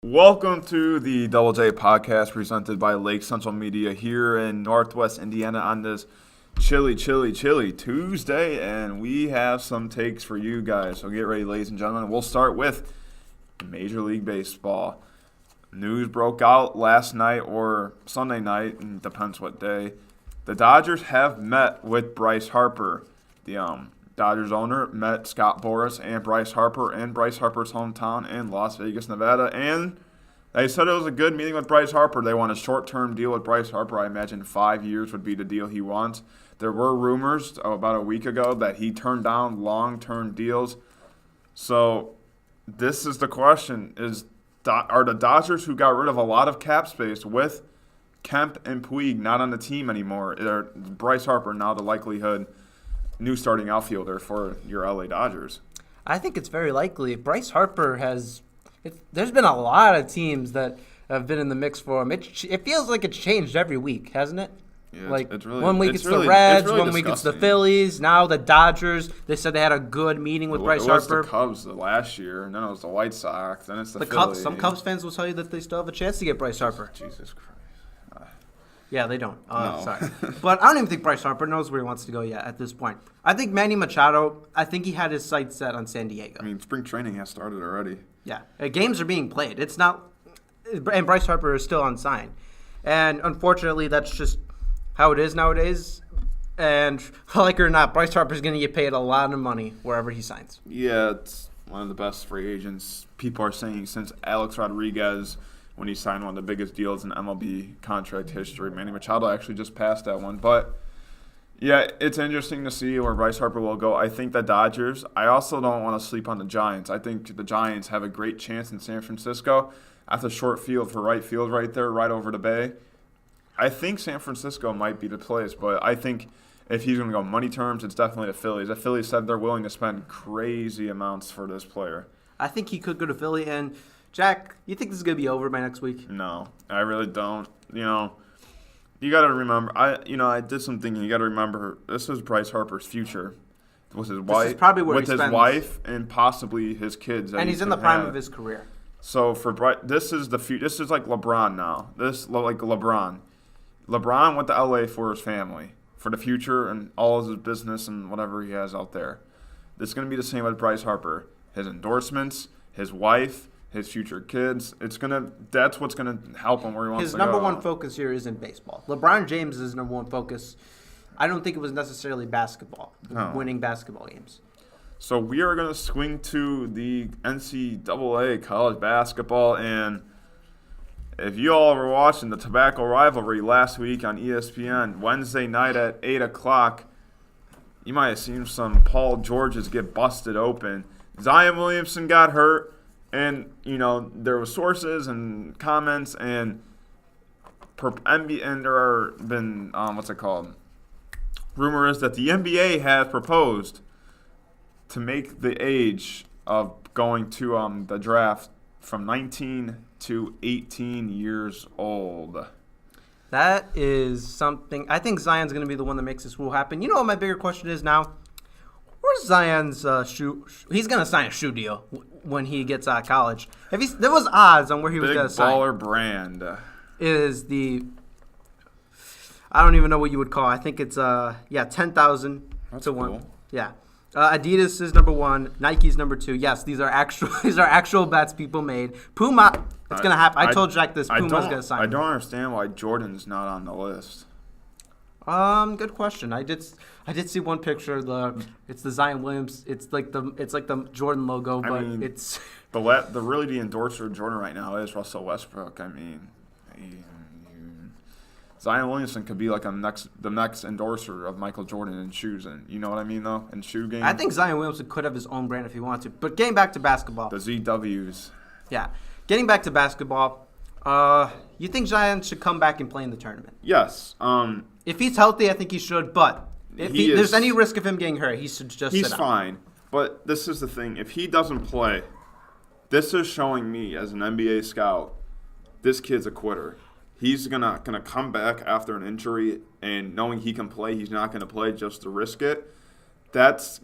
Welcome to the Double J podcast presented by Lake Central Media here in Northwest Indiana on this chilly Tuesday, and we have some takes for you guys. So get ready, ladies and gentlemen. We'll start with Major League Baseball. News broke out last night or Sunday night, and depends what day. The Dodgers have met with Bryce Harper. The Dodgers owner met Scott Boras and Bryce Harper in Bryce Harper's hometown in Las Vegas, Nevada, and they said it was a good meeting with Bryce Harper. They want a short-term deal with Bryce Harper. I imagine 5 years would be the deal he wants. There were rumors about a week ago that he turned down long-term deals. So this is the question, are the Dodgers, who got rid of a lot of cap space with Kemp and Puig not on the team anymore, are Bryce Harper now the likelihood new starting outfielder for your LA Dodgers? I think it's very likely. Bryce Harper there's been a lot of teams that have been in the mix for him. It feels like it's changed every week, hasn't it? Yeah, like it's really, one week it's the Reds, one week it's the Phillies. Now the Dodgers. They said they had a good meeting with Bryce Harper. It was the Cubs last year, and then it was the White Sox, then it's the Phillies. Cubs. Some Cubs fans will tell you that they still have a chance to get Bryce Harper. Jesus Christ. Yeah, they don't. No. Sorry. But I don't even think Bryce Harper knows where he wants to go yet at this point. I think Manny Machado, I think he had his sights set on San Diego. I mean, spring training has started already. Yeah. Games are being played. It's not – and Bryce Harper is still unsigned. And unfortunately, that's just how it is nowadays. And like it or not, Bryce Harper is going to get paid a lot of money wherever he signs. Yeah, it's one of the best free agents. People are saying since Alex Rodriguez – when he signed one of the biggest deals in MLB contract history. Manny Machado actually just passed that one. But, yeah, it's interesting to see where Bryce Harper will go. I think the Dodgers, I also don't want to sleep on the Giants. I think the Giants have a great chance in San Francisco at the short field for right field right there, right over the bay. I think San Francisco might be the place, but I think if he's going to go money terms, it's definitely the Phillies. The Phillies said they're willing to spend crazy amounts for this player. I think he could go to Philly. And Jack, you think this is going to be over by next week? No, I really don't. You got to remember. I did some thinking. You got to remember, this is Bryce Harper's future with his wife. This is probably where with his wife and possibly his kids. And he's in the prime of his career. So for Bryce, this is the future. This is like LeBron now. LeBron went to LA for his family, for the future and all of his business and whatever he has out there. This is going to be the same with Bryce Harper. His endorsements, his wife, his future kids. That's what's gonna help him where he wants to go. His number one focus here isn't baseball. LeBron James' number one focus, I don't think it was necessarily basketball, winning basketball games. So we are gonna swing to the NCAA college basketball, and if you all were watching the Tobacco Rivalry last week on ESPN, Wednesday night at 8 o'clock, you might have seen some Paul Georges get busted open. Zion Williamson got hurt. And, there were sources and comments and there have been, rumor is that the NBA has proposed to make the age of going to the draft from 19 to 18 years old. That is something. I think Zion's going to be the one that makes this rule happen. You know what my bigger question is now? Where's Zion's shoe? He's going to sign a shoe deal when he gets out of college. There was odds on where he was going to sign. Big baller brand. I don't even know what you would call it. I think it's 10,000 to 1. Cool. Yeah. Adidas is number 1. Nike's number 2. Yes, these are actual bets people made. Puma, it's going to happen. I told Jack this. Puma's going to sign. I don't understand why Jordan's not on the list. Good question. I did see one picture. It's the Zion Williams. It's like the Jordan logo, but it's the endorser of Jordan right now is Russell Westbrook. I mean, Zion Williamson could be like the next endorser of Michael Jordan in shoes, and you know what I mean though, in shoe game. I think Zion Williamson could have his own brand if he wanted to. But getting back to basketball, the ZWs. Yeah, getting back to basketball. You think Zion should come back and play in the tournament? Yes. If he's healthy, I think he should. But if there's any risk of him getting hurt, he should just sit out. He's fine. But this is the thing. If he doesn't play, this is showing me as an NBA scout, this kid's a quitter. He's gonna come back after an injury, and knowing he can play, he's not gonna play just to risk it. That's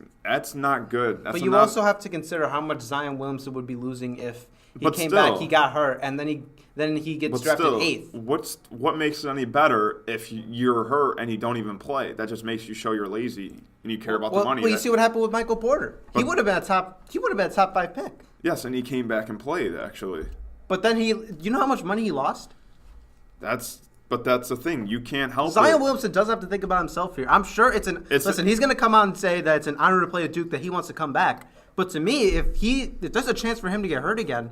not good. But you also have to consider how much Zion Williamson would be losing if He But came still. back, he got hurt, and then he gets But drafted still, 8th. what makes it any better if you're hurt and you don't even play? That just makes you show you're lazy and you care about the money. Well, you see what happened with Michael Porter. He would have been a top 5 pick. Yes, and he came back and played actually. But then you know how much money he lost? That's the thing. You can't help Zion it. Williamson doesn't have to think about himself here. I'm sure listen, he's going to come out and say that it's an honor to play at Duke, that he wants to come back. But to me, if there's a chance for him to get hurt again.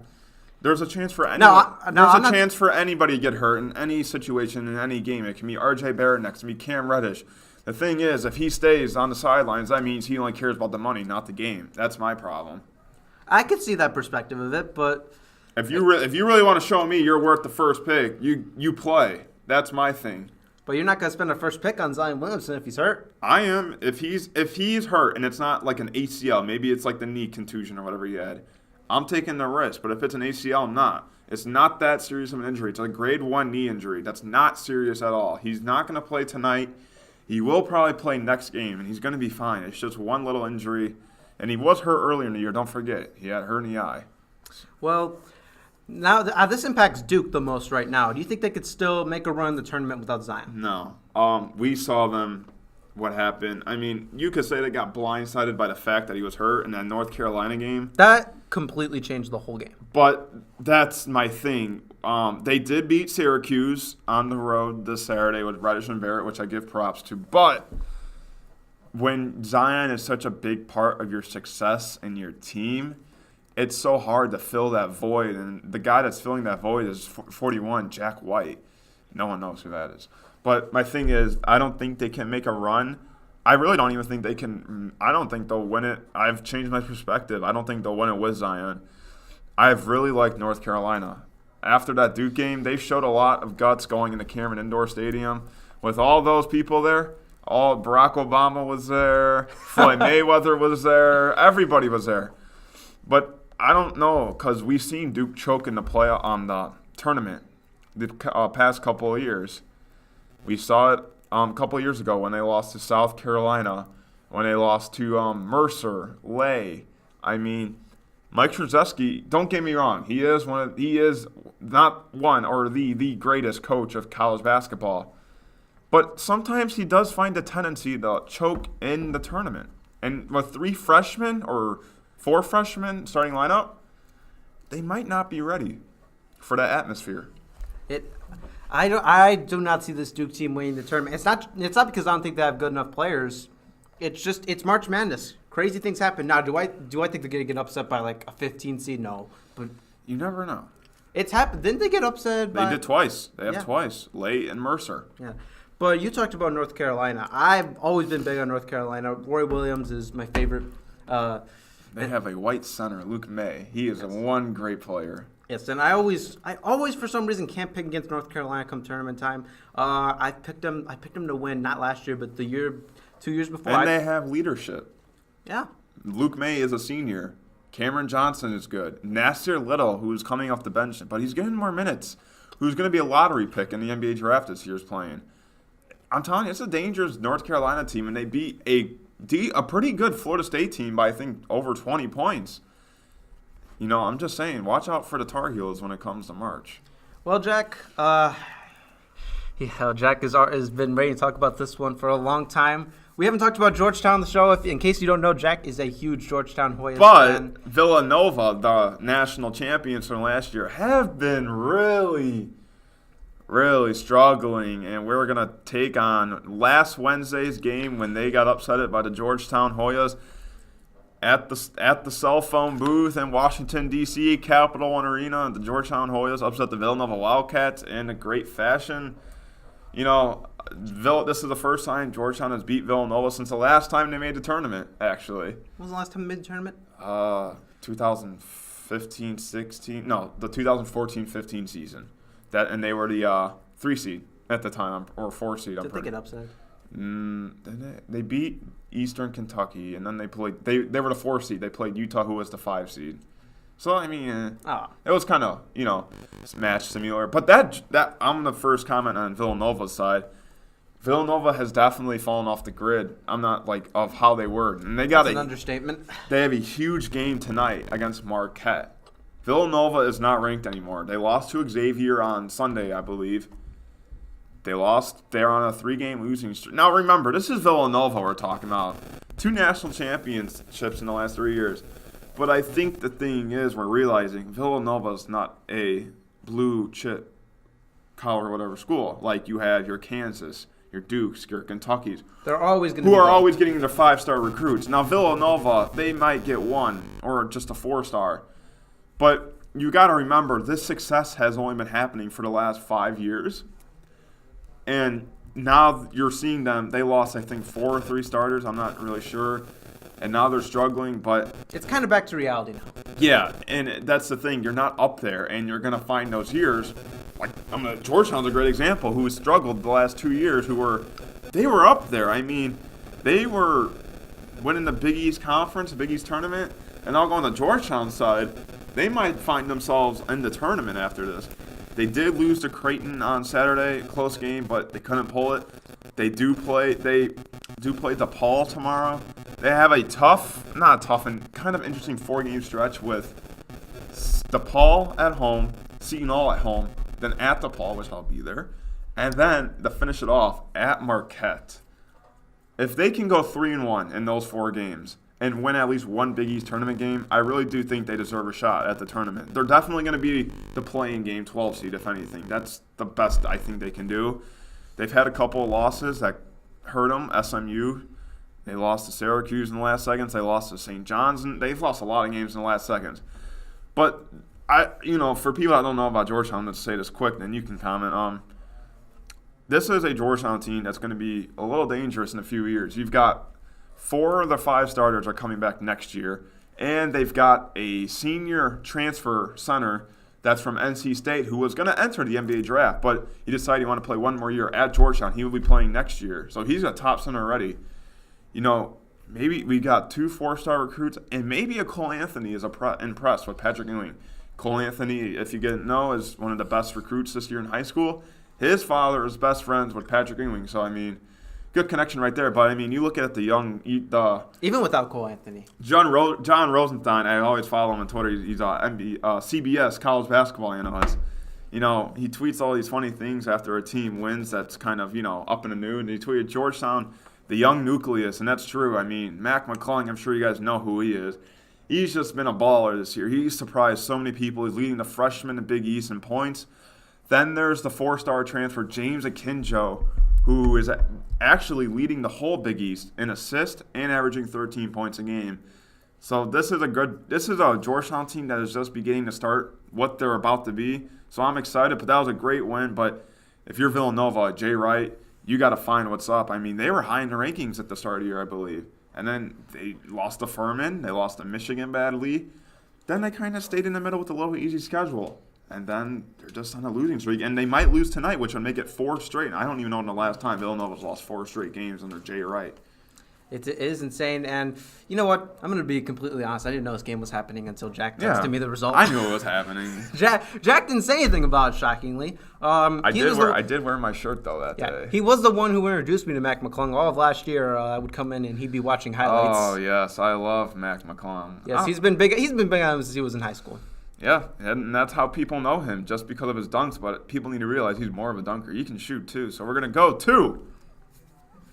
There's a chance for anyone. chance for anybody to get hurt in any situation in any game. It can be R.J. Barrett next. It can be Cam Reddish. The thing is, if he stays on the sidelines, that means he only cares about the money, not the game. That's my problem. I could see that perspective of it, but If you really want to show me you're worth the first pick, you play. That's my thing. But you're not going to spend a first pick on Zion Williamson if he's hurt. I am. If he's hurt and it's not like an ACL, maybe it's like the knee contusion or whatever he had, I'm taking the risk. But if it's an ACL, I'm not. It's not that serious of an injury. It's a grade 1 knee injury. That's not serious at all. He's not going to play tonight. He will probably play next game, and he's going to be fine. It's just one little injury. And he was hurt earlier in the year. Don't forget. He had hurt in the eye. Well, now this impacts Duke the most right now. Do you think they could still make a run in the tournament without Zion? No. We saw them, what happened. I mean, you could say they got blindsided by the fact that he was hurt in that North Carolina game. That completely changed the whole game. But that's my thing. They did beat Syracuse on the road this Saturday with Reddish and Barrett, which I give props to. But when Zion is such a big part of your success and your team, it's so hard to fill that void. And the guy that's filling that void is 41, Jack White. No one knows who that is. But my thing is, I don't think they can make a run. I really don't even think they can. I don't think they'll win it. I've changed my perspective. I don't think they'll win it with Zion. I've really liked North Carolina. After that Duke game, they showed a lot of guts going into Cameron Indoor Stadium. With all those people there, all Barack Obama was there, Floyd Mayweather was there, everybody was there. But I don't know, because we've seen Duke choke in the the tournament the past couple of years. We saw it a couple of years ago when they lost to South Carolina, when they lost to Mercer, Lay. I mean, Mike Krzyzewski, don't get me wrong, he is not one or the greatest coach of college basketball. But sometimes he does find a tendency to choke in the tournament. And with 3 freshmen or 4 freshmen starting lineup, they might not be ready for that atmosphere. I do not see this Duke team winning the tournament. It's not because I don't think they have good enough players. It's March Madness. Crazy things happen. Now, do I think they're gonna get upset by like a 15 seed? No, but You never know. it's happened. Didn't they get upset? They did twice. They have Yeah. twice, Lay and Mercer. Yeah. But you talked about North Carolina. I've always been big on North Carolina. Roy Williams is my favorite. They have a white center, Luke May. He is one great player. Yes, and I always for some reason can't pick against North Carolina come tournament time. I picked them to win, not last year, but 2 years before. And they have leadership. Yeah. Luke May is a senior. Cameron Johnson is good. Nasir Little, who's coming off the bench, but he's getting more minutes. Who's going to be a lottery pick in the NBA draft this year is playing. I'm telling you, it's a dangerous North Carolina team, and they beat a pretty good Florida State team by, I think, over 20 points. You know, I'm just saying, watch out for the Tar Heels when it comes to March. Well, Jack, Jack has been ready to talk about this one for a long time. We haven't talked about Georgetown on the show. In case you don't know, Jack is a huge Georgetown Hoyas fan. But Villanova, the national champions from last year, have been really struggling, and we're going to take on last Wednesday's game when they got upset by the Georgetown Hoyas at the cell phone booth in Washington, D.C., Capital One Arena. The Georgetown Hoyas upset the Villanova Wildcats in a great fashion. You know, this is the first time Georgetown has beat Villanova since the last time they made the tournament, actually. When was the last time they made the tournament? 2015-16. No, the 2014-15 season. And they were the 3 seed at the time, or 4 seed. Did they get upset? They beat Eastern Kentucky, and then they played. They were the 4 seed. They played Utah, who was the 5 seed. So I mean, it was kind of match similar. But that I'm the first comment on Villanova's side. Villanova has definitely fallen off the grid. I'm not of how they were, and they got That's an understatement. They have a huge game tonight against Marquette. Villanova is not ranked anymore. They lost to Xavier on Sunday, I believe. They lost. They're on a 3-game losing streak. Now remember, this is Villanova we're talking about. 2 national championships in the last 3 years. But I think the thing is we're realizing Villanova is not a blue chip collar or whatever school. Like you have your Kansas, your Dukes, your Kentuckys. They're always going to who are always getting the 5-star recruits. Now Villanova, they might get 1 or just a 4-star. But you got to remember, this success has only been happening for the last 5 years. And now you're seeing them. They lost, I think, 4 or 3 starters. I'm not really sure. And now they're struggling. But it's kind of back to reality now. Yeah, and that's the thing. You're not up there, and you're going to find those years. Like Georgetown's a great example, who struggled the last 2 years, they were up there. I mean, they were winning the Big East Conference, the Big East Tournament, and I'll go on the Georgetown side. They might find themselves in the tournament after this. They did lose to Creighton on Saturday, close game, but they couldn't pull it. They do play DePaul tomorrow. They have a not tough, and kind of interesting 4-game stretch with DePaul at home, Seton Hall at home, then at DePaul, which I'll be there, and then to finish it off at Marquette. If they can go 3-1 in those 4 games and win at least 1 Big East tournament game, I really do think they deserve a shot at the tournament. They're definitely going to be the play-in game 12 seed, if anything. That's the best I think they can do. They've had a couple of losses that hurt them. SMU, they lost to Syracuse in the last seconds. They lost to St. John's, and they've lost a lot of games in the last seconds. But for people that don't know about Georgetown, let's say this quick, then you can comment. This is a Georgetown team that's going to be a little dangerous in a few years. You've got 4 of the 5 starters are coming back next year, and they've got a senior transfer center that's from NC State who was going to enter the NBA draft, but he decided he wanted to play 1 more year at Georgetown. He will be playing next year, so he's a top center already. Maybe we got 2 4-star recruits, and maybe a Cole Anthony is impressed with Patrick Ewing. Cole Anthony, if you didn't know, is one of the best recruits this year in high school. His father is best friends with Patrick Ewing, so good connection right there. But you look at even without Cole Anthony, John Rosenstein. I always follow him on Twitter. He's CBS college basketball analyst. He tweets all these funny things after a team wins. That's kind of up in the news. And he tweeted Georgetown, the young nucleus, and that's true. Mac McClung. I'm sure you guys know who he is. He's just been a baller this year. He's surprised so many people. He's leading the freshmen in Big East in points. Then there's the 4-star transfer, James Akinjo, who is actually leading the whole Big East in assists and averaging 13 points a game. So this is a Georgetown team that is just beginning to start what they're about to be. So I'm excited, but that was a great win. But if you're Villanova, Jay Wright, you got to find what's up. They were high in the rankings at the start of the year, I believe. And then they lost to Furman. They lost to Michigan badly. Then they kind of stayed in the middle with a low, easy schedule. And then they're just on a losing streak. And they might lose tonight, which would make it 4 straight. I don't even know when the last time Villanova's lost 4 straight games under Jay Wright. It is insane. And you know what? I'm going to be completely honest. I didn't know this game was happening until Jack texted me the result. I knew it was happening. Jack didn't say anything about it, shockingly. I did wear my shirt, though, that day. He was the one who introduced me to Mac McClung. All of last year, I would come in and he'd be watching highlights. Oh, yes. I love Mac McClung. Yes, he's been big on him since he was in high school. Yeah, and that's how people know him, just because of his dunks. But people need to realize he's more of a dunker. He can shoot, too. So we're going to go to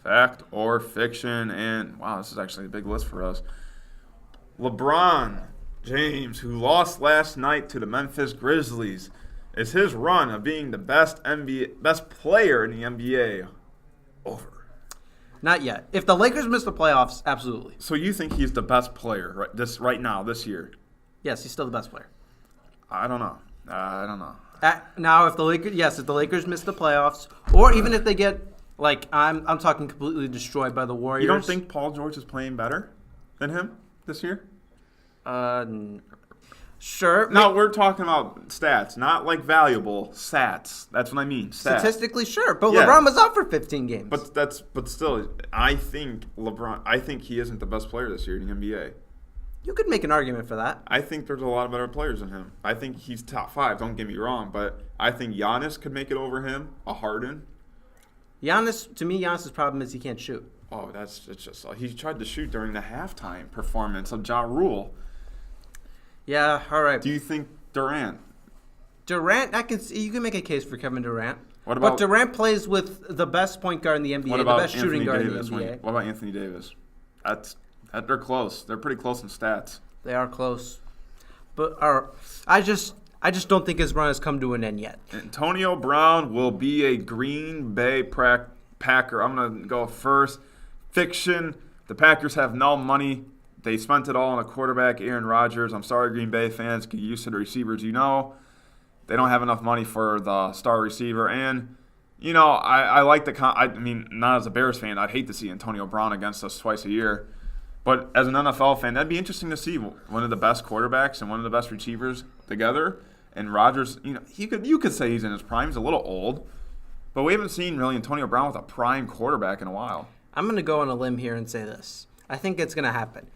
fact or fiction. And, wow, this is actually a big list for us. LeBron James, who lost last night to the Memphis Grizzlies, is his run of being the best player in the NBA over? Not yet. If the Lakers miss the playoffs, absolutely. So you think he's the best player right now, this year? Yes, he's still the best player. I don't know. Now, if the Lakers miss the playoffs, or even if they get, I'm talking completely destroyed by the Warriors. You don't think Paul George is playing better than him this year? Sure. No, we're talking about stats, not valuable stats. That's what I mean. Stats. Statistically, sure, but yeah. LeBron was out for 15 games. But still, I think he isn't the best player this year in the NBA. You could make an argument for that. I think there's a lot of better players than him. I think he's top 5. Don't get me wrong, but I think Giannis could make it over him. A Harden. Giannis's problem is he can't shoot. Oh, it's just he tried to shoot during the halftime performance of Ja Rule. Yeah, all right. Do you think Durant. Durant, you can make a case for Kevin Durant. What about? But Durant plays with the best point guard in the NBA, What the about best shooting Anthony guard Davis? in the NBA. What about Anthony Davis? They're close. They're pretty close in stats. They are close, but I just don't think his run has come to an end yet. Antonio Brown will be a Green Bay Packer. I'm gonna go first. Fiction. The Packers have no money. They spent it all on a quarterback, Aaron Rodgers. I'm sorry, Green Bay fans. Get used to the receivers. They don't have enough money for the star receiver. And, I like not as a Bears fan, I'd hate to see Antonio Brown against us twice a year. But as an NFL fan, that'd be interesting to see one of the best quarterbacks and one of the best receivers together. And Rodgers, you could say he's in his prime. He's a little old. But we haven't seen really Antonio Brown with a prime quarterback in a while. I'm going to go on a limb here and say this. I think it's going to happen.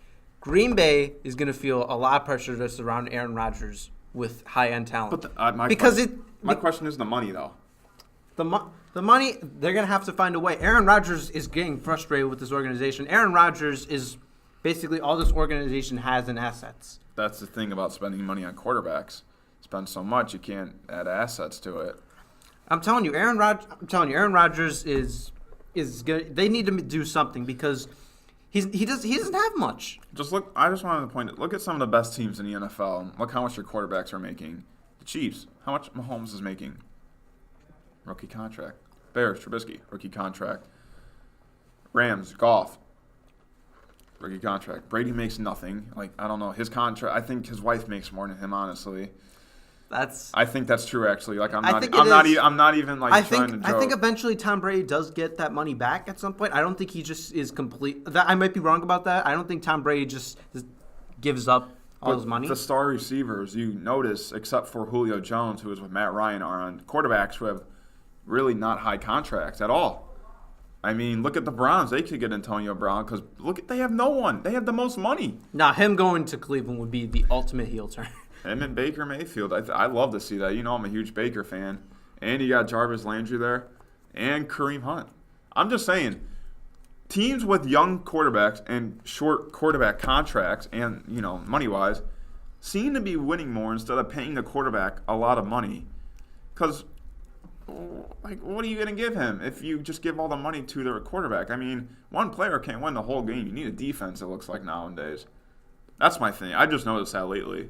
Green Bay is going to feel a lot of pressure to surround Aaron Rodgers with high-end talent. But my question is the money, though. The money, they're going to have to find a way. Aaron Rodgers is getting frustrated with this organization. Aaron Rodgers is basically all this organization has in assets. That's the thing about spending money on quarterbacks. Spend so much, you can't add assets to it. I'm telling you, Aaron Rodgers is good. They need to do something because he doesn't have much. I just wanted to point out, look at some of the best teams in the NFL and look how much your quarterbacks are making. The Chiefs, how much Mahomes is making? Rookie contract. Bears, Trubisky, rookie contract. Rams, Goff, rookie contract. Brady makes nothing. I don't know. His contract, I think his wife makes more than him, honestly. I think that's true, actually. I'm not even trying to joke. I think eventually Tom Brady does get that money back at some point. I don't think he just is complete. I might be wrong about that. I don't think Tom Brady just gives up all his money. The star receivers, you notice, except for Julio Jones, who is with Matt Ryan, are on quarterbacks who have really not high contracts at all. I mean, look at the Browns. They could get Antonio Brown because they have no one. They have the most money. Now, him going to Cleveland would be the ultimate heel turn. Him and Baker Mayfield. I love to see that. I'm a huge Baker fan. And you got Jarvis Landry there and Kareem Hunt. I'm just saying, teams with young quarterbacks and short quarterback contracts and, money-wise, seem to be winning more instead of paying the quarterback a lot of money. Because, what are you going to give him if you just give all the money to the quarterback? I mean, one player can't win the whole game. You need a defense, it looks like nowadays. That's my thing. I just noticed that lately.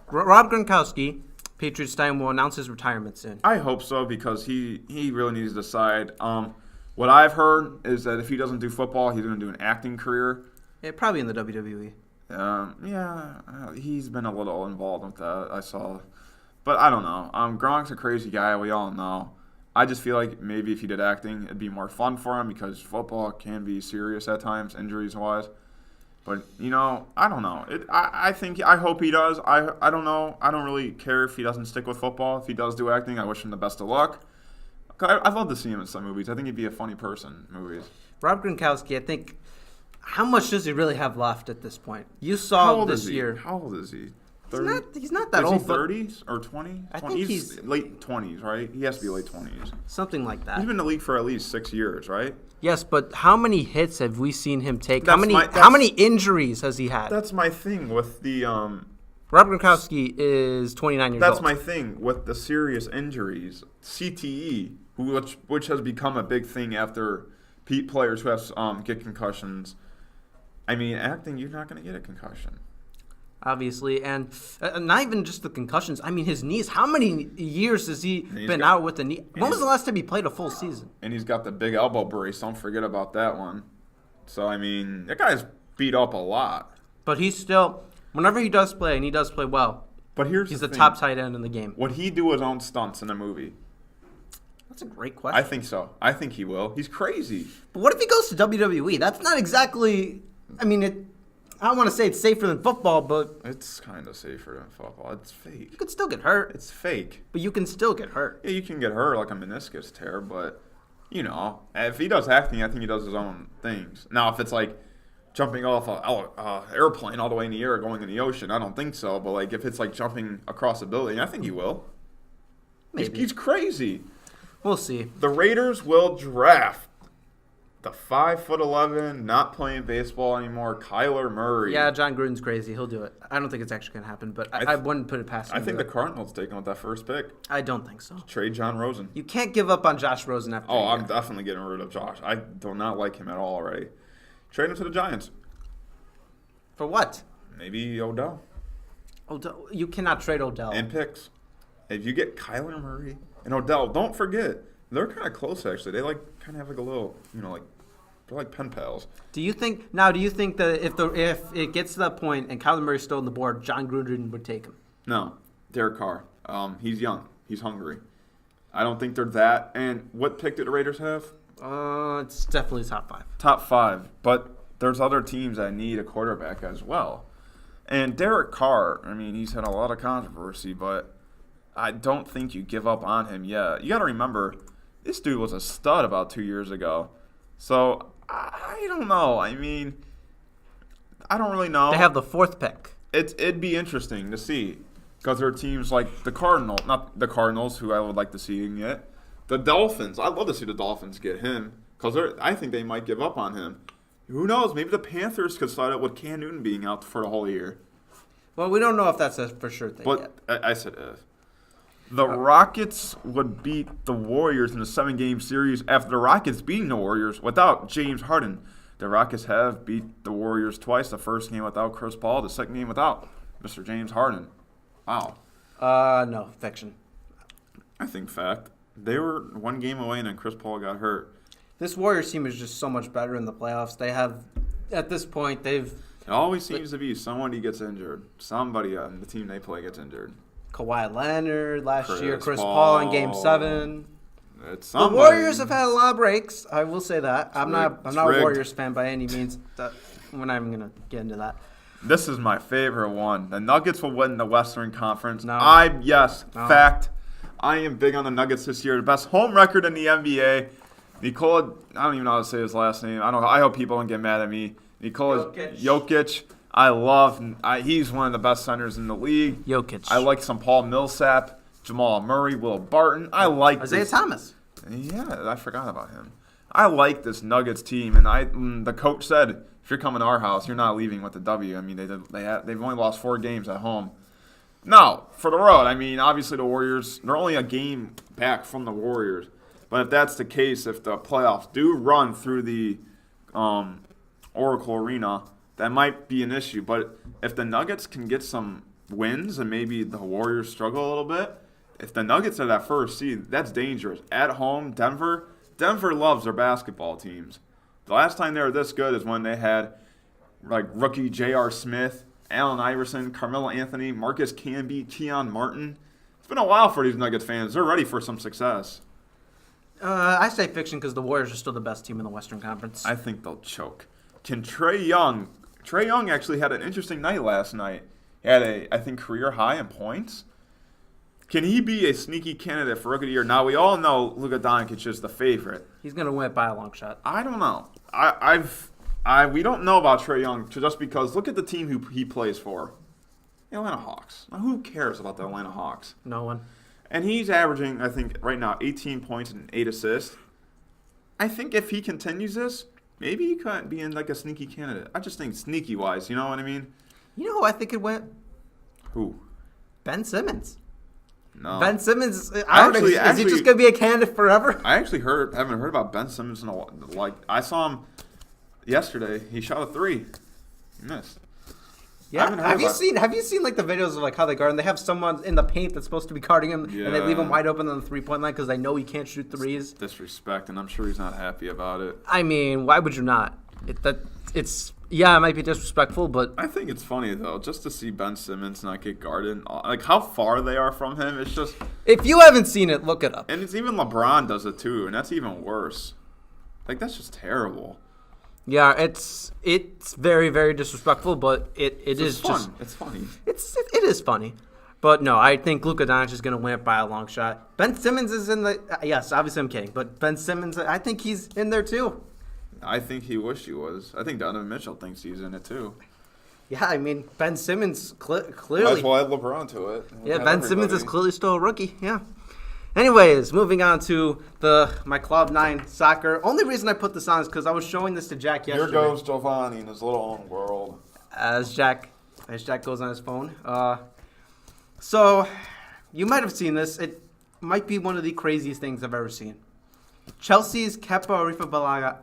Rob Gronkowski, Patriots time, will announce his retirement soon. I hope so because he really needs to decide. What I've heard is that if he doesn't do football, he's going to do an acting career. Yeah, probably in the WWE. He's been a little involved with that, I saw. But I don't know. Gronk's a crazy guy, we all know. I just feel like maybe if he did acting, it'd be more fun for him because football can be serious at times, injuries-wise. But, I don't know. I hope he does. I don't know. I don't really care if he doesn't stick with football. If he does do acting, I wish him the best of luck. I'd love to see him in some movies. I think he'd be a funny person in movies. Rob Gronkowski, I think, how much does he really have left at this point? You saw this year. How old is he? 30? He's not that old. Is he 30s or 20? I think he's late 20s, right? He has to be late 20s. Something like that. He's been in the league for at least 6 years, right? Yes, but how many hits have we seen him take? How many injuries has he had? That's my thing with the Rob Gronkowski is 29 years old. That's my thing with the serious injuries. CTE, which has become a big thing after players who have get concussions. I mean, acting, you're not going to get a concussion. Obviously, and not even just the concussions. I mean, his knees. How many years has he been out with the knee? When was the last time he played a full season? And he's got the big elbow brace. Don't forget about that one. So, I mean, that guy's beat up a lot. But he's still, whenever he does play, and he does play well, but he's the top tight end in the game. Would he do his own stunts in a movie? That's a great question. I think so. I think he will. He's crazy. But what if he goes to WWE? That's not exactly, I mean, I don't want to say it's safer than football, but it's kind of safer than football. It's fake. You could still get hurt. It's fake. But you can still get hurt. Yeah, you can get hurt like a meniscus tear, but, if he does acting, I think he does his own things. Now, if it's like jumping off an airplane all the way in the air going in the ocean, I don't think so. But, if it's like jumping across a building, I think he will. Maybe. He's crazy. We'll see. The Raiders will draft the 5'11", not playing baseball anymore, Kyler Murray. Yeah, John Gruden's crazy. He'll do it. I don't think it's actually going to happen, but I wouldn't put it past him. I think the Cardinals take him with that first pick. I don't think so. Trade John Rosen. You can't give up on Josh Rosen after. Oh, I'm definitely getting rid of Josh. I do not like him at all already. Trade him to the Giants. For what? Maybe Odell. Odell, you cannot trade Odell. And picks. If you get Kyler Murray and Odell, don't forget, they're kind of close actually. They kind of have a little, they're like pen pals. Do you think that if it gets to that point and Kyler Murray's still on the board, John Gruden would take him? No, Derek Carr. He's young. He's hungry. I don't think they're that. And what pick did the Raiders have? It's definitely top 5. Top 5. But there's other teams that need a quarterback as well. And Derek Carr, he's had a lot of controversy, but I don't think you give up on him yet. You got to remember, this dude was a stud about 2 years ago. So, I don't know. I don't really know. They have the 4th pick. It'd be interesting to see. Because there are teams like the Cardinals, not the Cardinals, who I would like to see him get. The Dolphins. I'd love to see the Dolphins get him. Because I think they might give up on him. Who knows? Maybe the Panthers could start it with Cam Newton being out for the whole year. Well, we don't know if that's a for sure thing yet. But I said if. The Rockets would beat the Warriors in a 7-game series after the Rockets beating the Warriors without James Harden. The Rockets have beat the Warriors twice. The first game without Chris Paul. The second game without Mr. James Harden. Wow. No, fiction. I think fact. They were 1 game away and then Chris Paul got hurt. This Warriors team is just so much better in the playoffs. They have, at this point, It always seems to be somebody gets injured. Somebody on the team they play gets injured. Kawhi Leonard last year, Chris Paul in Game 7. It's the Warriors have had a lot of breaks. I will say that. I'm not a Warriors fan by any means. We're not even gonna get into that. This is my favorite one. The Nuggets will win the Western Conference. No. Fact. I am big on the Nuggets this year. The best home record in the NBA. Nikola, I don't even know how to say his last name. I hope people don't get mad at me. Nikola Jokic. He's one of the best centers in the league. Jokic. I like some Paul Millsap, Jamal Murray, Will Barton. I like Isaiah Thomas. Yeah, I forgot about him. I like this Nuggets team, and the coach said, if you're coming to our house, you're not leaving with the W. They've only lost 4 games at home. Now, for the road, obviously the Warriors, they're only a game back from the Warriors. But if that's the case, if the playoffs do run through the Oracle Arena, that might be an issue. But if the Nuggets can get some wins and maybe the Warriors struggle a little bit, if the Nuggets are that first seed, that's dangerous. At home, Denver loves their basketball teams. The last time they were this good is when they had rookie J.R. Smith, Allen Iverson, Carmelo Anthony, Marcus Camby, Keon Martin. It's been a while for these Nuggets fans. They're ready for some success. I say fiction because the Warriors are still the best team in the Western Conference. I think they'll choke. Can Trae Young actually had an interesting night last night. He had I think, career high in points. Can he be a sneaky candidate for Rookie of the Year? Now, we all know Luka Doncic is the favorite. He's going to win it by a long shot. I don't know. We don't know about Trae Young just because look at the team who he plays for. The Atlanta Hawks. Now, who cares about the Atlanta Hawks? No one. And he's averaging, I think, right now 18 points and 8 assists. I think if he continues this, maybe he could be in a sneaky candidate. I just think sneaky-wise, you know what I mean? You know who I think it went? Who? Ben Simmons. No. Ben Simmons, is he just going to be a candidate forever? I actually haven't heard about Ben Simmons in a while. I saw him yesterday. He shot a 3. He missed. Yeah. Have you seen the videos of how they guard him? They have someone in the paint that's supposed to be guarding him, and they leave him wide open on the 3-point line because they know he can't shoot threes. It's disrespect, and I'm sure he's not happy about it. Why would you not? It might be disrespectful, but I think it's funny though, just to see Ben Simmons not get guarded. How far they are from him. It's just if you haven't seen it, look it up. And it's even LeBron does it too, and that's even worse. That's just terrible. Yeah, it's very, very disrespectful, but it is fun. Just it's funny. It is funny. But no, I think Luka Doncic is going to win it by a long shot. Ben Simmons is in the yes, obviously I'm kidding, but Ben Simmons, I think he's in there too. I think he wished he was. I think Donovan Mitchell thinks he's in it too. Yeah, Ben Simmons clearly. Might as well add LeBron to it. Yeah, Ben Simmons is clearly still a rookie. Yeah. Anyways, moving on to my Club 9 soccer. Only reason I put this on is because I was showing this to Jack yesterday. Here goes Giovanni in his little own world. As Jack goes on his phone. So, you might have seen this. It might be one of the craziest things I've ever seen. Chelsea's Kepa Arrizabalaga.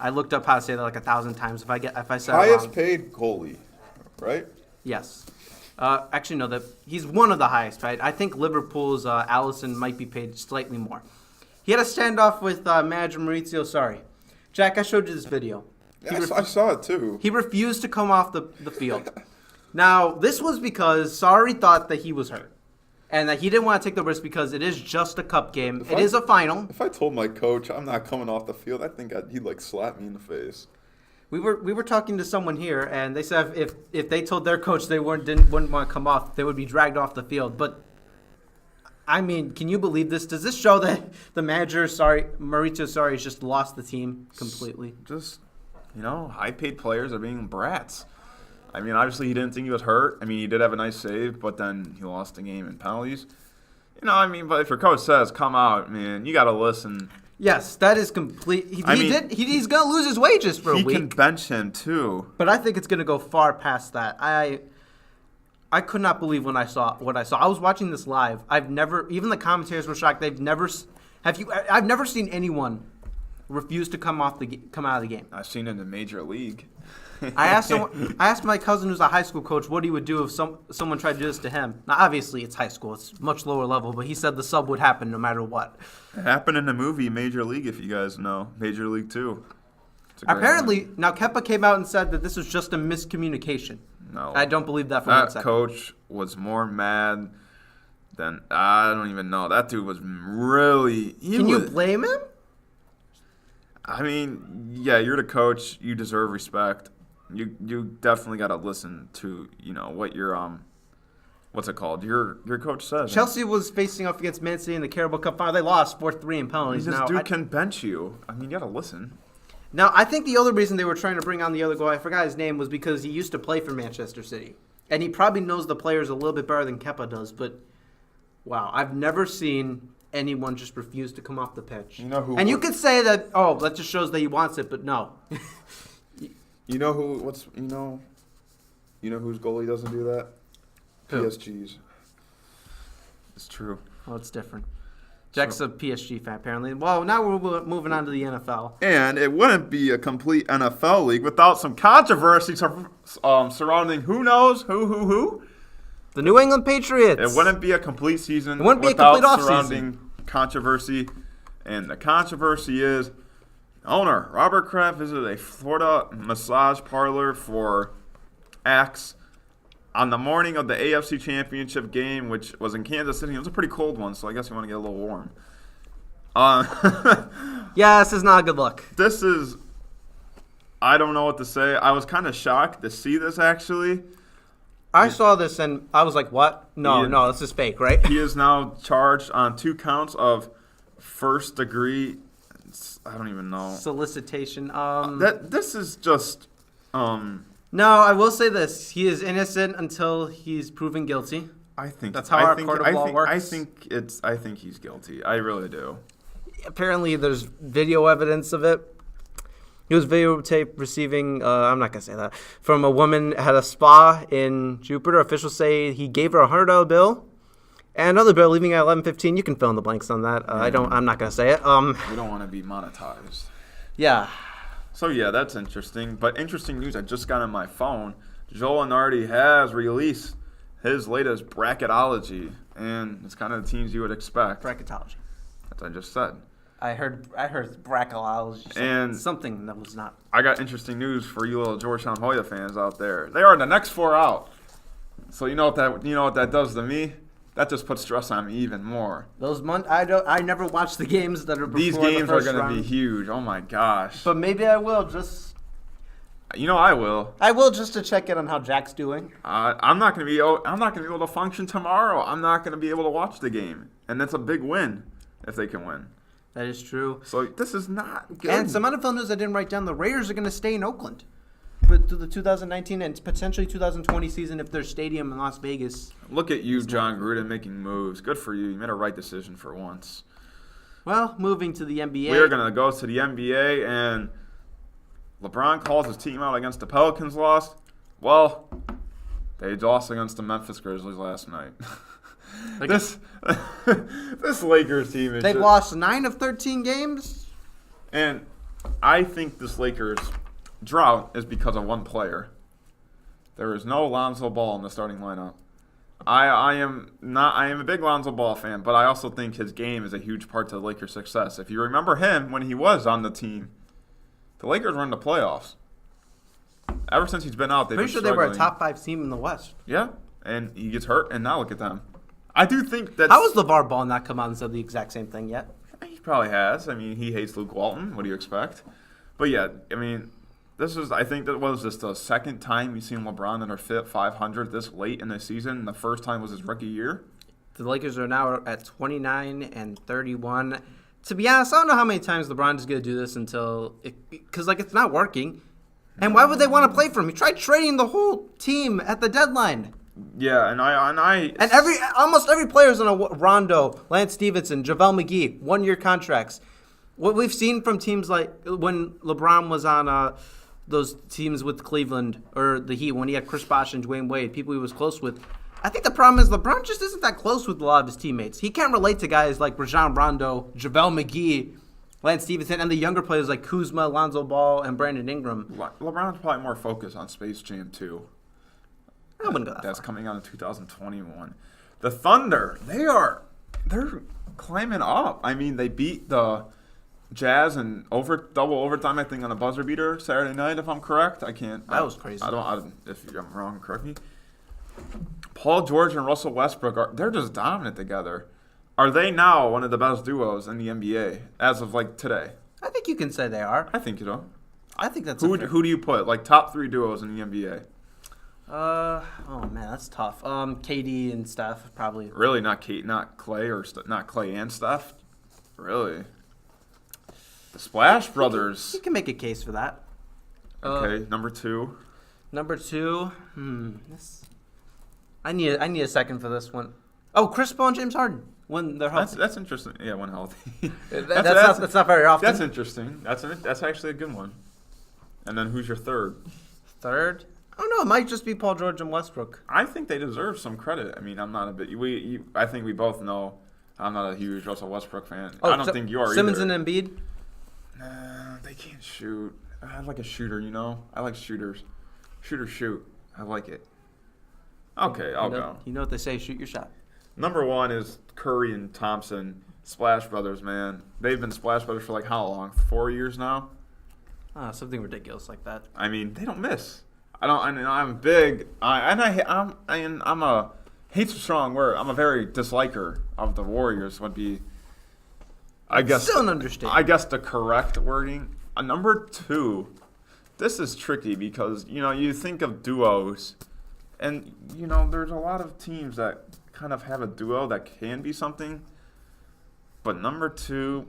I looked up how to say that like 1,000 times. If I said it Highest wrong. paid goalie, right? Yes. Actually, no. He's one of the highest paid. I think Liverpool's Alisson might be paid slightly more. He had a standoff with manager Maurizio Sarri. Jack, I showed you this video. Yeah, I saw it too. He refused to come off the field. Now, this was because Sarri thought that he was hurt. And that he didn't want to take the risk because it is just a cup game. It is a final. If I told my coach I'm not coming off the field, I think he'd like slap me in the face. We were talking to someone here, and they said if they told their coach they wouldn't want to come off, they would be dragged off the field. But I mean, can you believe this? Does this show that the manager, Maurizio Sarri, has just lost the team completely? Just, high-paid players are being brats. I mean, obviously he didn't think he was hurt. I mean, he did have a nice save, but then he lost the game in penalties. But if your coach says, come out, man, you got to listen. Yes, that is complete. He's going to lose his wages for a week. He can bench him, too. But I think it's going to go far past that. I could not believe what I saw. I was watching this live. Even the commentators were shocked. I've never seen anyone refuse to come out of the game. I've seen it in the Major League. I asked my cousin who's a high school coach what he would do if someone tried to do this to him. Now, obviously, it's high school. It's much lower level, but he said the sub would happen no matter what. It happened in the movie Major League, if you guys know. Major League 2. Apparently, now Kepa came out and said that this was just a miscommunication. No. I don't believe that for 1 second. That coach was more mad than, I don't even know. That dude was really... Can you blame him? I mean, yeah, you're the coach. You deserve respect. You definitely got to listen to, what your what's it called? Your coach says. Chelsea was facing off against Man City in the Carabao Cup final. They lost 4-3 in penalties. This dude can bench you. I mean, you got to listen. Now, I think the other reason they were trying to bring on the other guy, I forgot his name, was because he used to play for Manchester City. And he probably knows the players a little bit better than Kepa does. But, wow, I've never seen anyone just refuse to come off the pitch. You could say that, that just shows that he wants it, but no. You know whose goalie doesn't do that? Who? PSG's. It's true. Well, it's different. Jack's a PSG fan, apparently. Well, now we're moving on to the NFL. And it wouldn't be a complete NFL league without some controversy surrounding who knows who? The New England Patriots. It wouldn't be a complete season without surrounding controversy. And the controversy is owner Robert Kraft visited a Florida massage parlor for Axe on the morning of the AFC Championship game, which was in Kansas City. It was a pretty cold one, so I guess you want to get a little warm. Yeah, this is not a good look. I don't know what to say. I was kind of shocked to see this, actually. I saw this and I was like, what? No, this is fake, right? He is now charged on 2 counts of first degree. I don't even know. Solicitation. This is just. No, I will say this: he is innocent until he's proven guilty. I think that's how our court of law works. I think he's guilty. I really do. Apparently, there's video evidence of it. He was videotaped receiving, I'm not going to say that, from a woman at a spa in Jupiter. Officials say he gave her a $100 bill and another bill leaving at 11:15. You can fill in the blanks on that. I'm not going to say it. We don't want to be monetized. Yeah. So, yeah, that's interesting. But interesting news I just got on my phone. Joe Lunardi has released his latest bracketology, and it's kind of the teams you would expect. Bracketology. That's what I just said. I heard bracketology. And something that was not. I got interesting news for you little Georgetown Hoya fans out there. They are the next 4 out. So you know what that does to me? That just puts stress on me even more. I never watch the games that are before These games are going to be round. huge. Oh my gosh. But maybe I will just. I will. I will just to check in on how Jack's doing. I'm not going to be able to function tomorrow. I'm not going to be able to watch the game, and that's a big win if they can win. That is true. So this is not good. And some NFL news I didn't write down: the Raiders are going to stay in Oakland. But through the 2019 and potentially 2020 season if their stadium in Las Vegas. Look at you, John Gruden, making moves. Good for you. You made a right decision for once. Well, moving to the NBA. We're going to go to the NBA, and LeBron calls his team out against the Pelicans lost. Well, they lost against the Memphis Grizzlies last night. This Lakers team is They've lost 9 of 13 games. And I think this Lakers drought is because of one player. There is no Lonzo Ball in the starting lineup. I am a big Lonzo Ball fan, but I also think his game is a huge part to the Lakers' success. If you remember him when he was on the team, the Lakers were in the playoffs. Ever since he's been out, they've Pretty been sure they were a struggling. top 5 team in the West. Yeah, and he gets hurt, and now look at them. I do think that. How has LeVar Ball not come out and said the exact same thing yet? He probably has. I mean, he hates Luke Walton. What do you expect? But yeah, I mean, I think that was just the second time you've seen LeBron under 500 this late in the season. The first time was his rookie year. The Lakers are now at 29 and 31. To be honest, I don't know how many times LeBron is going to do this because it's not working. And why would they want to play for him? He tried trading the whole team at the deadline. Yeah, and almost every player is on a Rondo, Lance Stevenson, JaVale McGee, 1-year contracts. What we've seen from teams like when LeBron was on those teams with Cleveland or the Heat, when he had Chris Bosh and Dwayne Wade, people he was close with. I think the problem is LeBron just isn't that close with a lot of his teammates. He can't relate to guys like Rajon Rondo, JaVale McGee, Lance Stevenson, and the younger players like Kuzma, Lonzo Ball, and Brandon Ingram. LeBron's probably more focused on Space Jam 2. I wouldn't go that That's far. coming out in 2021. The Thunder, they're climbing up. I mean, they beat the Jazz in double overtime, I think, on a buzzer beater Saturday night, if I'm correct. That was crazy. If I'm wrong, correct me. Paul George and Russell Westbrook, they're just dominant together. Are they now one of the best duos in the NBA as of today? I think you can say they are. I think you know. I think that's Who do you put top 3 duos in the NBA? oh man, that's tough. KD and Steph probably. Really, not Clay not Clay and Steph. Really, the Splash Brothers. You can make a case for that. Okay, number 2. Number 2. I need a second for this one. Oh, Chris Paul and James Harden when they're healthy. That's interesting. Yeah, when healthy. That's not very often. That's interesting. That's actually a good one. And then who's your third? Third? I don't know. It might just be Paul George and Westbrook. I think they deserve some credit. I mean, I'm not a bit. I think we both know I'm not a huge Russell Westbrook fan. I don't think you are Simmons either. and Embiid? Nah, they can't shoot. I like a shooter, you know? I like shooters. Shoot. I like it. Okay, I'll go. You know what they say, shoot your shot. Number 1 is Curry and Thompson, Splash Brothers, man. They've been Splash Brothers for how long? 4 years now? Something ridiculous like that. I mean, they don't miss. I'm big. I'm a hate's a strong word. I'm a very disliker of the Warriors. Would be, I guess. Still an understatement. I guess the correct wording. Number 2. This is tricky because you think of duos, and there's a lot of teams that kind of have a duo that can be something. But number 2,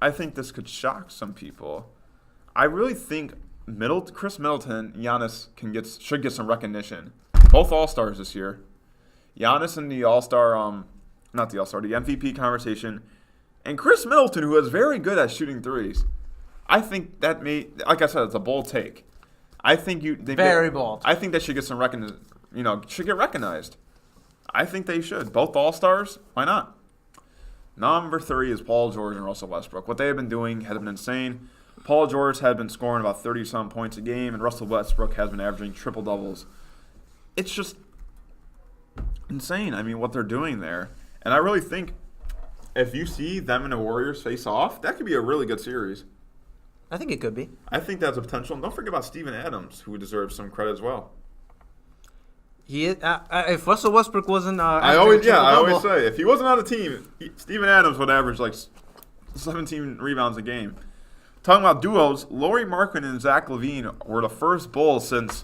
I think this could shock some people. I really think Chris Middleton, Giannis should get some recognition. Both All-Stars this year. Giannis in the All-Star, not the All-Star, the MVP conversation. And Chris Middleton, who is very good at shooting threes. I think that like I said, it's a bold take. I think very bold. I think they should get some should get recognized. I think they should. Both All-Stars, why not? Number 3 is Paul George and Russell Westbrook. What they have been doing has been insane. Paul George had been scoring about 30-some points a game, and Russell Westbrook has been averaging triple-doubles. It's just insane, what they're doing there. And I really think if you see them and the Warriors face off, that could be a really good series. I think it could be. I think that's a potential. And don't forget about Steven Adams, who deserves some credit as well. If Russell Westbrook wasn't, I always say if he wasn't on the team, Steven Adams would average 17 rebounds a game. Talking about duos, Lauri Markkanen and Zach LaVine were the first Bulls since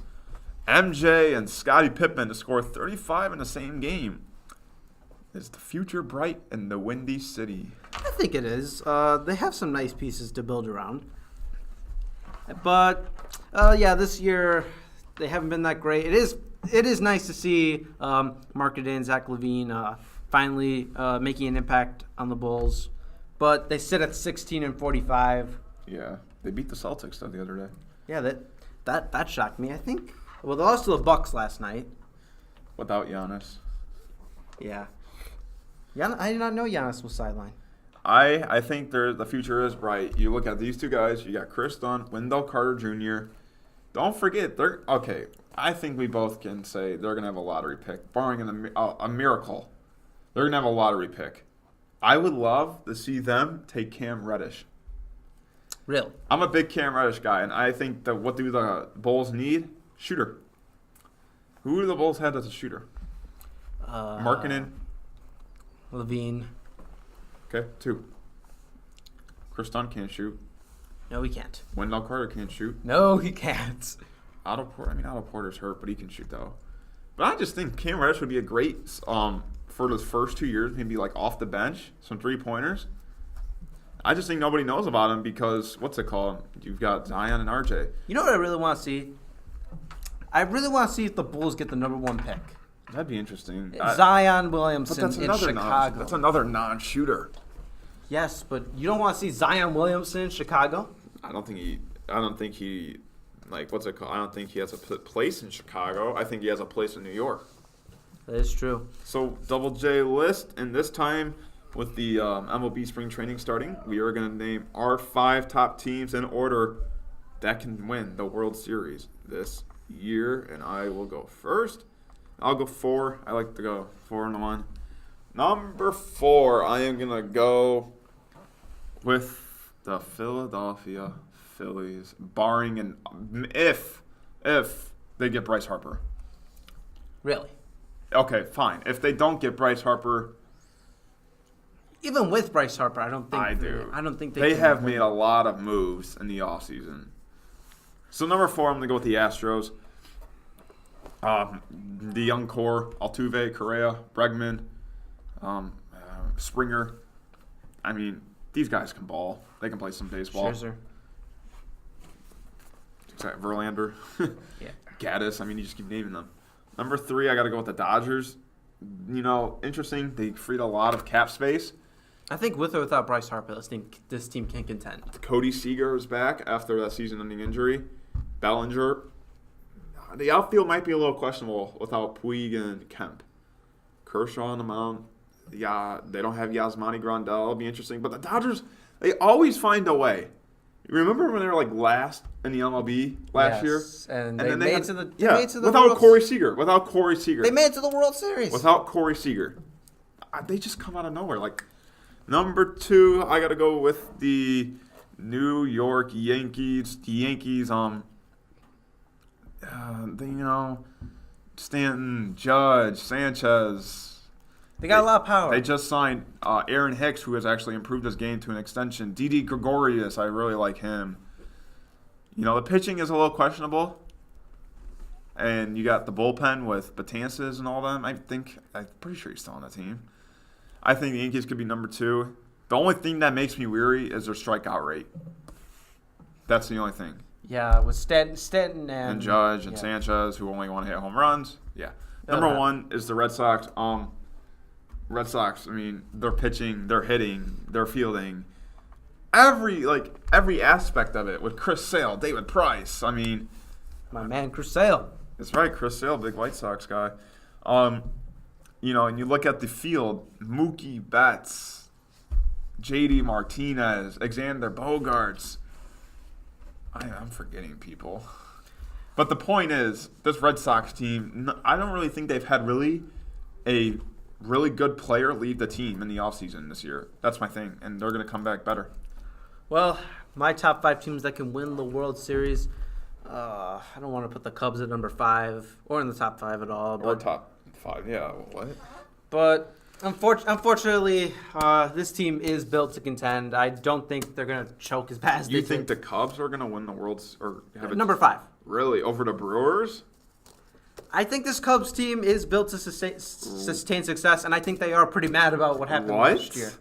MJ and Scottie Pippen to score 35 in the same game. Is the future bright in the Windy City? I think it is. They have some nice pieces to build around. But, this year, They haven't been that great. It is nice to see Markkanen, Zach LaVine finally making an impact on the Bulls, but they sit at 16-45. Yeah, they beat the Celtics though the other day. Yeah, that shocked me. I think. Well, they lost to the Bucks last night. Without Giannis. Yeah. I did not know Giannis was sidelined. I think the future is bright. You look at these two guys. You got Chris Dunn, Wendell Carter Jr. Don't forget, I think we both can say they're gonna have a lottery pick, barring a miracle. They're gonna have a lottery pick. I would love to see them take Cam Reddish. Really? I'm a big Cam Reddish guy, and I think that what do the Bulls need? Shooter. Who do the Bulls have as a shooter? Markkanen. LaVine. Okay, 2. Chris Dunn can't shoot. No, he can't. Wendell Carter can't shoot. No, he can't. Otto Porter's hurt, but he can shoot though. But I just think Cam Reddish would be a great for those first 2 years, maybe like off the bench, some 3-pointers. I just think nobody knows about him because what's it called? You've got Zion and RJ. You know what I really want to see? I really want to see if the Bulls get the number 1 pick. That'd be interesting. Zion Williamson But in Chicago. That's another non-shooter. Yes, but you don't want to see Zion Williamson in Chicago? I don't think he like what's it called? I don't think he has a place in Chicago. I think he has a place in New York. That is true. So Double J list, and this time with the MLB spring training starting, we are going to name our 5 top teams in order that can win the World Series this year, and I will go first. I'll go 4. I like to go 4 and 1. Number 4, I am going to go with the Philadelphia Phillies, barring if they get Bryce Harper. Really? Okay, fine. If they don't get Bryce Harper, even with Bryce Harper, I don't think they have made a lot of moves in the offseason. So number 4, I'm going to go with the Astros. The young core: Altuve, Correa, Bregman, Springer. I mean, these guys can ball. They can play some baseball. Scherzer. Verlander. Yeah. Gaddis. I mean, you just keep naming them. Number 3, I got to go with the Dodgers. You know, interesting. They freed a lot of cap space. I think with or without Bryce Harper, this team can contend. Cody Seager is back after that season-ending injury. Bellinger. The outfield might be a little questionable without Puig and Kemp. Kershaw on the mound. Yeah, they don't have Yasmani Grandal. It'll be interesting. But the Dodgers, they always find a way. Remember when they were like last in the MLB last year? And they made it to the without Corey Seager. They made it to the World Series. Without Corey Seager. They just come out of nowhere. Like number 2, I got to go with the New York Yankees. The Yankees, Stanton, Judge, Sanchez. They got a lot of power. They just signed Aaron Hicks, who has actually improved his game to an extension. Didi Gregorius, I really like him. You know, the pitching is a little questionable. And you got the bullpen with Betances and all them. I'm pretty sure he's still on the team. I think the Yankees could be number 2. The only thing that makes me weary is their strikeout rate. That's the only thing. Yeah, with Stanton and Judge and Sanchez, who only want to hit home runs. Yeah. Number 1 is the Red Sox. Red Sox, I mean, they're pitching, they're hitting, they're fielding. Every aspect of it with Chris Sale, David Price. I mean, my man Chris Sale. That's right, Chris Sale, big White Sox guy. And you look at the field, Mookie Betts, JD Martinez, Alexander Bogaerts. I'm forgetting people. But the point is, this Red Sox team, I don't really think they've had a really good player leave the team in the offseason this year. That's my thing, and they're going to come back better. Well, my top 5 teams that can win the World Series, I don't want to put the Cubs at number 5 or in the top 5 at all. Or top 5, yeah. What? But unfortunately, this team is built to contend. I don't think they're going to choke as bad as You think the Cubs are going to win the World's or have number 5? Really? Over the Brewers? I think this Cubs team is built to sustain success, and I think they are pretty mad about what happened last year.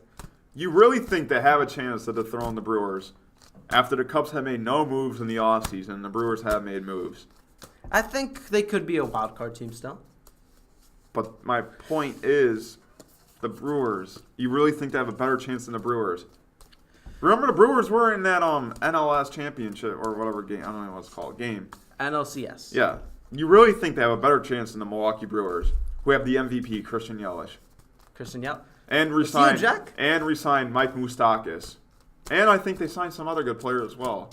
You really think they have a chance to dethrone the Brewers after the Cubs have made no moves in the offseason? The Brewers have made moves. I think they could be a wild card team still. But my point is, the Brewers. You really think they have a better chance than the Brewers? Remember, the Brewers were in that NLS championship or whatever game. I don't know what it's called. Game. NLCS. Yeah. You really think they have a better chance than the Milwaukee Brewers, who have the MVP, Christian Yelich, Christian Yelich. and re-signed Mike Moustakas, and I think they signed some other good player as well.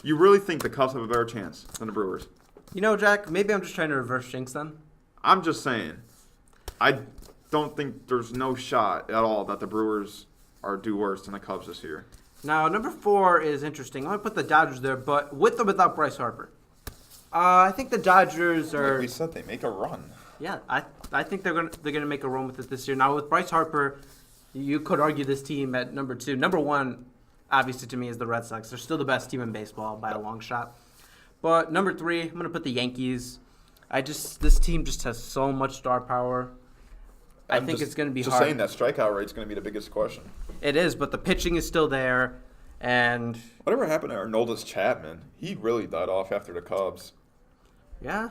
You really think the Cubs have a better chance than the Brewers? You know, Jack, maybe I'm just trying to reverse jinx them. I'm just saying. I don't think there's no shot at all that the Brewers are do worse than the Cubs this year. Now, number 4 is interesting. I'm going to put the Dodgers there, but with or without Bryce Harper. I think the Dodgers are. Like we said, they make a run. Yeah, I think they're gonna make a run with it this year. Now with Bryce Harper, you could argue this team at number 2. Number 1, obviously to me, is the Red Sox. They're still the best team in baseball by a long shot. But number 3, I'm gonna put the Yankees. This team just has so much star power. I think it's gonna be just hard. saying that strikeout rate's gonna be the biggest question. It is, but the pitching is still there, and Whatever happened to Arnoldus Chapman? He really died off after the Cubs. yeah,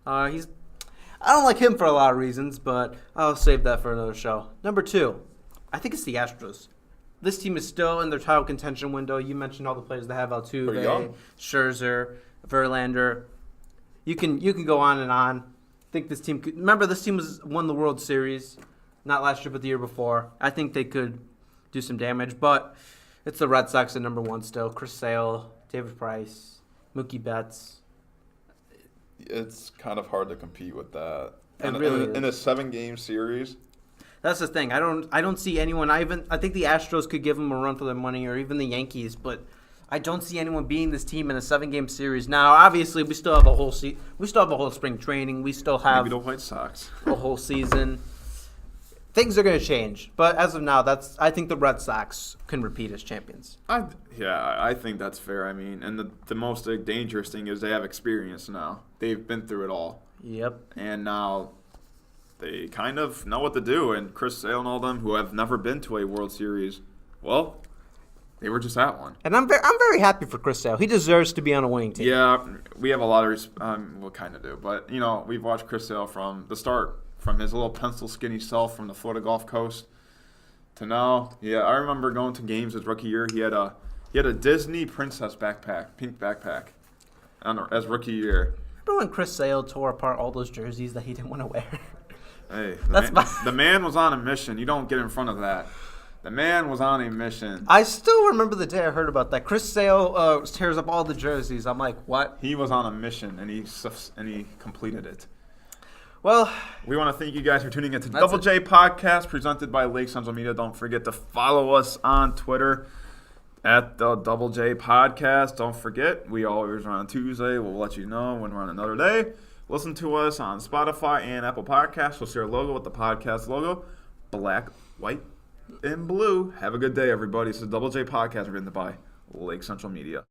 I don't like him for a lot of reasons, but I'll save that for another show. Number 2, I think it's the Astros. This team is still in their title contention window. You mentioned all the players that have Pretty young. Altuve, Scherzer, Verlander. You can go on and on. I think this team could. Remember, this team won the World Series, not last year, but the year before. I think they could do some damage, but it's the Red Sox at number 1 still. Chris Sale, David Price, Mookie Betts. It's kind of hard to compete with that. It really is. In a 7-game series. That's the thing. I don't see anyone. I think the Astros could give them a run for their money, or even the Yankees, but I don't see anyone beating this team in a 7-game series. Now, obviously, we still have a whole spring training. We still have Maybe the White Sox. a whole season. Things are going to change, but as of now, I think the Red Sox can repeat as champions. I think that's fair. I mean, and the most dangerous thing is they have experience now. They've been through it all. Yep. And now they kind of know what to do. And Chris Sale and all them who have never been to a World Series, well, they were just at one. And I'm very happy for Chris Sale. He deserves to be on a winning team. Yeah, we have a lot of we'll kind of do. But, we've watched Chris Sale from the start, from his little pencil skinny self from the Florida Gulf Coast to now. Yeah, I remember going to games his rookie year. He had a Disney princess backpack, pink backpack, as rookie year. Remember when Chris Sale tore apart all those jerseys that he didn't want to wear? Hey, That's the man was on a mission. You don't get in front of that. The man was on a mission. I still remember the day I heard about that. Chris Sale tears up all the jerseys. I'm like, what? He was on a mission, and he completed it. Well, we want to thank you guys for tuning in to Double J Podcast presented by Lake Central Media. Don't forget to follow us on Twitter at the Double J Podcast. Don't forget, we always run on Tuesday. We'll let you know when we're on another day. Listen to us on Spotify and Apple Podcasts. You'll see our logo with the podcast logo, black, white, and blue. Have a good day, everybody. This is Double J Podcast presented by Lake Central Media.